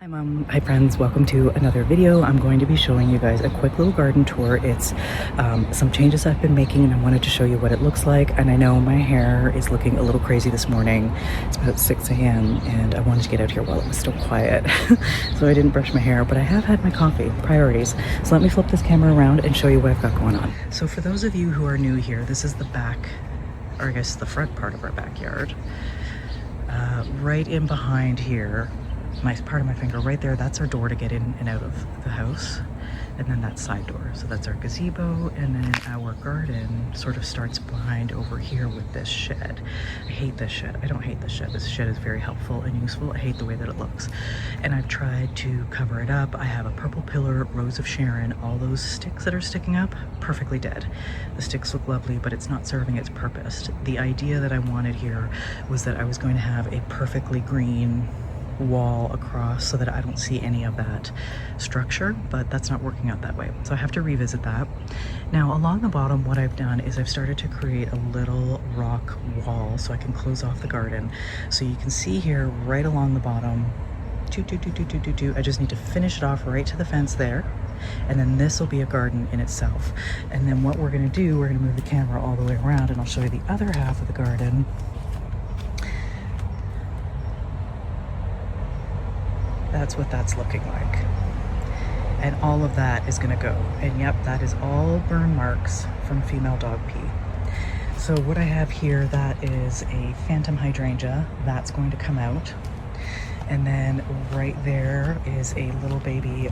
Hi friends, welcome to another video. I'm going to be showing you guys a quick little garden tour. It's some changes I've been making and I wanted to show you what it looks like. And I know my hair is looking a little crazy this morning. It's about 6 a.m. and I wanted to get out here while it was still quiet. So I didn't brush my hair, but I have had my coffee. Priorities. So let me flip this camera around and show you what I've got going on. So for those of you who are new here, this is the back, or I guess the front part of our backyard. Right in behind here, part of my finger right there, that's our door to get in and out of the house, and then that side door, so that's our gazebo, and then our garden sort of starts behind over here with this shed. I hate this shed. I don't hate this shed. This shed is very helpful and useful. I hate the way that it looks, and I've tried to cover it up. I have a purple pillar, rose of Sharon. All those sticks that are sticking up, perfectly dead. The sticks look lovely, but it's not serving its purpose. The idea that I wanted here was that I was going to have a perfectly green wall across so that I don't see any of that structure, but that's not working out that way, so I have to revisit that. Now along the bottom, what I've done is I've started to create a little rock wall so I can close off the garden. So you can see here right along the bottom, I just need to finish it off right to the fence there, and then this will be a garden in itself. And then what we're going to do, we're going to move the camera all the way around and I'll show you the other half of the garden. That's what that's looking like. And all of that is gonna go. And yep, that is all burn marks from female dog pee. So what I have here, that is a phantom hydrangea. That's going to come out. And then right there is a little baby,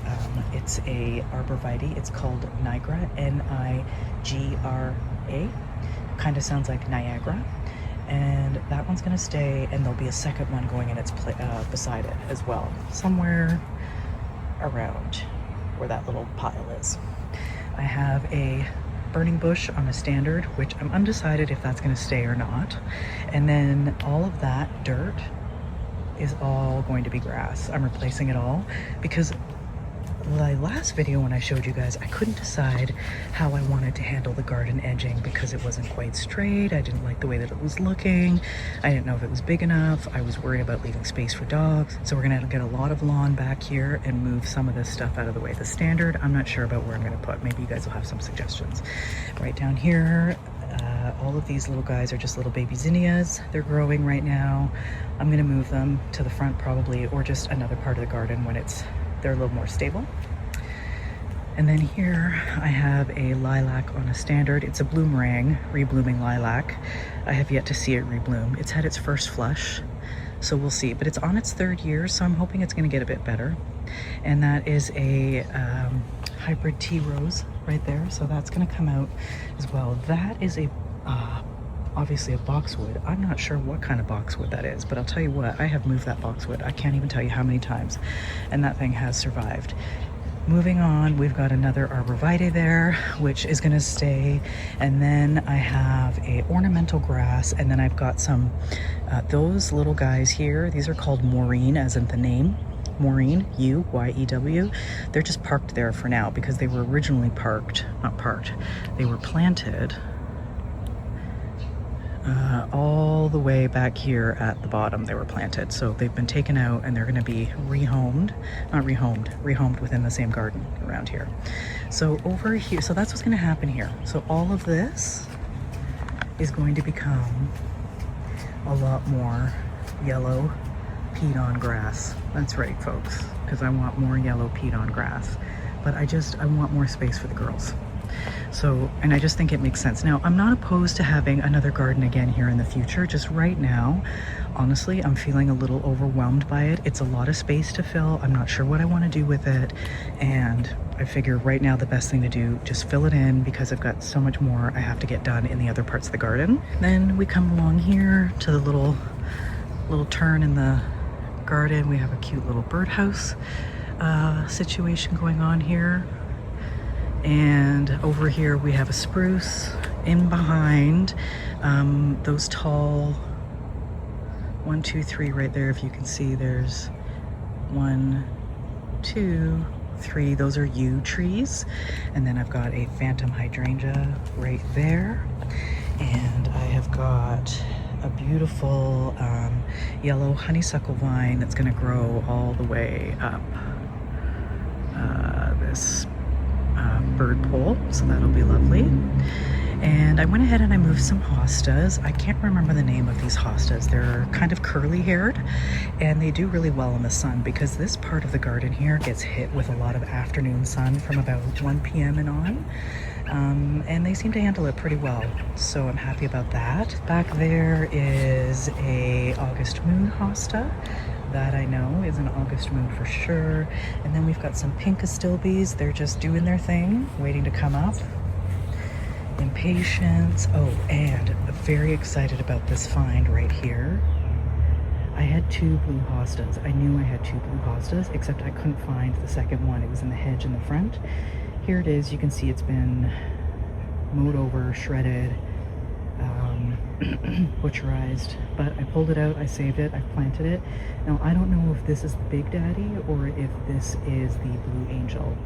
it's a arborvitae. It's called Nigra, N-I-G-R-A. Kind of sounds like Niagara. And that one's gonna stay, and there'll be a second one going in its beside it as well, somewhere around where that little pile is. I have a burning bush on a standard, which I'm undecided if that's gonna stay or not. And then all of that dirt is all going to be grass. I'm replacing it all because the last video when I showed you guys, I couldn't decide how I wanted to handle the garden edging because it wasn't quite straight. I didn't like the way that it was looking. I didn't know if it was big enough. I was worried about leaving space for dogs. So we're gonna get a lot of lawn back here and move some of this stuff out of the way. The standard, I'm not sure about where I'm gonna put. Maybe you guys will have some suggestions. Right down here, all of these little guys are just little baby zinnias. They're growing right now. I'm gonna move them to the front probably, or just another part of the garden when they're a little more stable. And then here I have a lilac on a standard. It's a bloomerang, reblooming lilac. I have yet to see it rebloom. It's had its first flush, so we'll see. But it's on its 3rd year, so I'm hoping it's gonna get a bit better. And that is a hybrid tea rose right there, so that's gonna come out as well. That is a obviously a boxwood. I'm not sure what kind of boxwood that is, but I'll tell you what, I have moved that boxwood. I can't even tell you how many times, and that thing has survived. Moving on, we've got another arborvitae there, which is gonna stay. And then I have a ornamental grass, and then I've got some, those little guys here, these are called Maureen, as in the name. Maureen, U-Y-E-W. They're just parked there for now because they were originally they were planted all the way back here at the bottom. They were planted, so they've been taken out and they're going to be rehomed within the same garden around here. So over here, so that's what's going to happen here. So all of this is going to become a lot more yellow peat on grass. That's right, folks, because I want more yellow peat on grass, but I want more space for the girls. So, and I just think it makes sense. Now, I'm not opposed to having another garden again here in the future. Just right now, honestly, I'm feeling a little overwhelmed by it. It's a lot of space to fill. I'm not sure what I want to do with it. And I figure right now the best thing to do, just fill it in because I've got so much more I have to get done in the other parts of the garden. Then we come along here to the little turn in the garden. We have a cute little birdhouse situation going on here. And over here we have a spruce. In behind, those tall 1, 2, 3 right there, if you can see, there's 1, 2, 3, those are yew trees. And then I've got a phantom hydrangea right there, and I have got a beautiful yellow honeysuckle vine that's going to grow all the way up this bird pole, so that'll be lovely. And I went ahead and I moved some hostas. I can't remember the name of these hostas. They're kind of curly haired and they do really well in the sun because this part of the garden here gets hit with a lot of afternoon sun from about 1 p.m. and on. And they seem to handle it pretty well, so I'm happy about that. Back there is a August moon hosta. That I know is an August moon for sure. And then we've got some pink Astilbes. They're just doing their thing, waiting to come up. Impatience. Oh, and very excited about this find right here. I had 2 blue hostas. I knew I had 2 blue hostas, except I couldn't find the second one. It was in the hedge in the front. Here it is. You can see it's been mowed over, shredded, butcherized, but I pulled it out, I saved it, I planted it. Now I don't know if this is the Big Daddy or if this is the Blue Angel.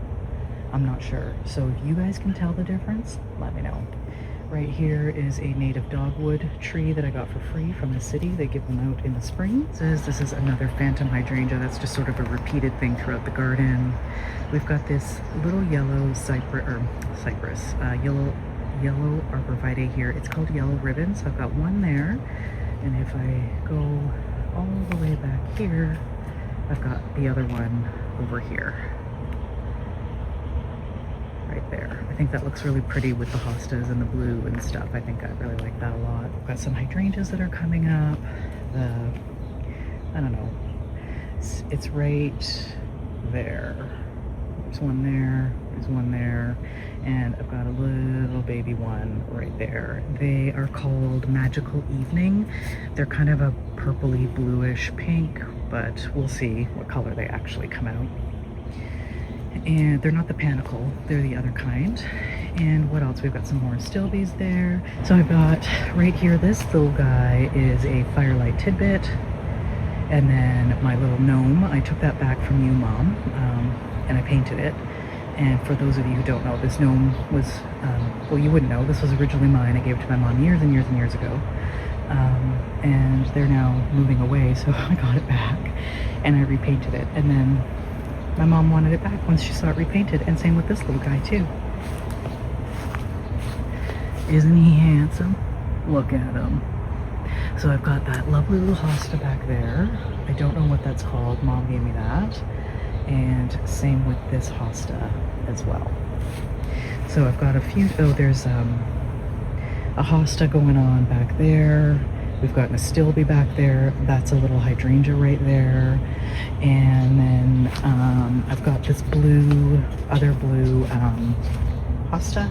I'm not sure. So if you guys can tell the difference, let me know. Right here is a native dogwood tree that I got for free from the city. They give them out in the spring. This is another phantom hydrangea. That's just sort of a repeated thing throughout the garden. We've got this little yellow yellow arborvitae here. It's called yellow ribbon. So I've got one there. And if I go all the way back here, I've got the other one over here. Right there. I think that looks really pretty with the hostas and the blue and stuff. I think I really like that a lot. I've got some hydrangeas that are coming up. I don't know. It's right there. There's one there. There's one there. And I've got a little baby one right there. They are called Magical Evening. They're kind of a purpley bluish pink, but we'll see what color they actually come out. And they're not the panicle, they're the other kind. And what else? We've got some more Astilbes there. So I've got right here, this little guy is a Firelight Tidbit. And then my little gnome, I took that back from you, Mom, and I painted it. And for those of you who don't know, this gnome was, well, you wouldn't know, this was originally mine. I gave it to my mom years and years and years ago. And they're now moving away, so I got it back and I repainted it. And then my mom wanted it back once she saw it repainted, and same with this little guy too. Isn't he handsome? Look at him. So I've got that lovely little hosta back there. I don't know what that's called. Mom gave me that. And same with this hosta as well. So I've got a few, oh, there's a hosta going on back there. We've got an Astilbe back there. That's a little hydrangea right there. And then I've got this other blue hosta.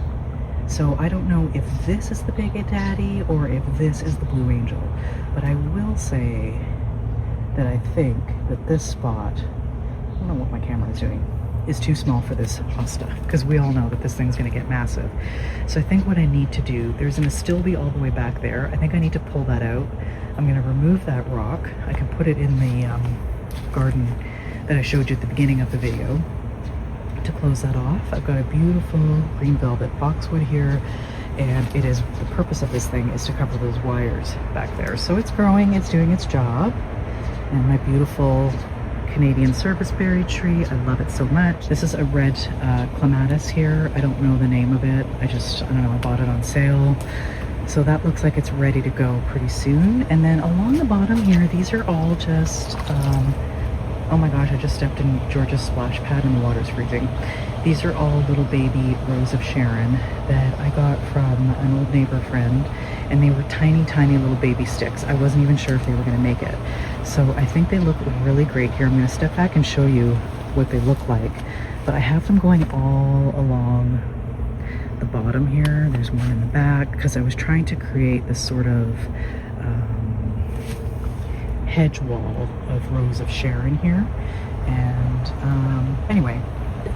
So I don't know if this is the Big Daddy or if this is the Blue Angel. But I will say that I think that this spot, I don't know what my camera is doing, is too small for this hosta, because we all know that this thing's going to get massive. So I think what I need to do, there's an Astilbe all the way back there. I think I need to pull that out. I'm going to remove that rock. I can put it in the garden that I showed you at the beginning of the video to close that off. I've got a beautiful green velvet boxwood here, and the purpose of this thing is to cover those wires back there. So it's growing, it's doing its job. And my beautiful Canadian serviceberry tree, I love it so much. This is a red Clematis here. I don't know the name of it. I don't know, I bought it on sale. So that looks like it's ready to go pretty soon. And then along the bottom here, these are all just, oh my gosh, I just stepped in Georgia's splash pad and the water's freezing. These are all little baby Rose of Sharon that I got from an old neighbor friend, and they were tiny, tiny little baby sticks. I wasn't even sure if they were gonna make it. So I think they look really great here. I'm gonna step back and show you what they look like. But I have them going all along the bottom here. There's one in the back, because I was trying to create this sort of hedge wall of Rose of Sharon here. And anyway,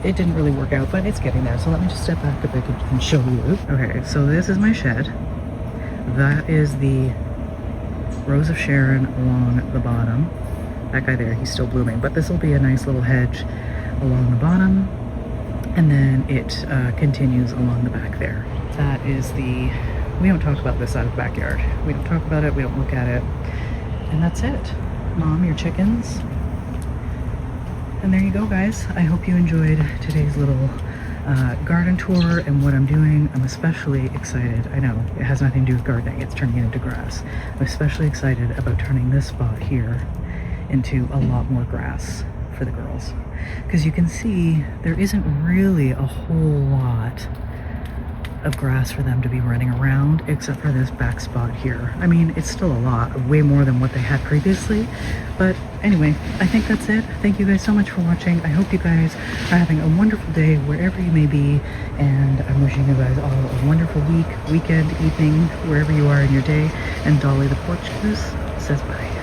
it didn't really work out, but it's getting there. So let me just step back a bit and show you. Okay, so this is my shed. That is the Rose of Sharon along the bottom. That guy there, he's still blooming, but this will be a nice little hedge along the bottom, and then it continues along the back there. That is the We don't talk about this side of the backyard. We don't talk about it, we don't look at it. And that's it. Mom, your chickens. And there you go, guys. I hope you enjoyed today's little garden tour and what I'm doing. I'm especially excited. I know it has nothing to do with gardening, it's turning it into grass. I'm especially excited about turning this spot here into a lot more grass for the girls, because you can see there isn't really a whole lot of grass for them to be running around except for this back spot here. I mean, it's still a lot, way more than what they had previously, but anyway, I think that's it. Thank you guys so much for watching. I hope you guys are having a wonderful day wherever you may be, and I'm wishing you guys all a wonderful week, weekend, evening, wherever you are in your day. And Dolly the porch goose says bye.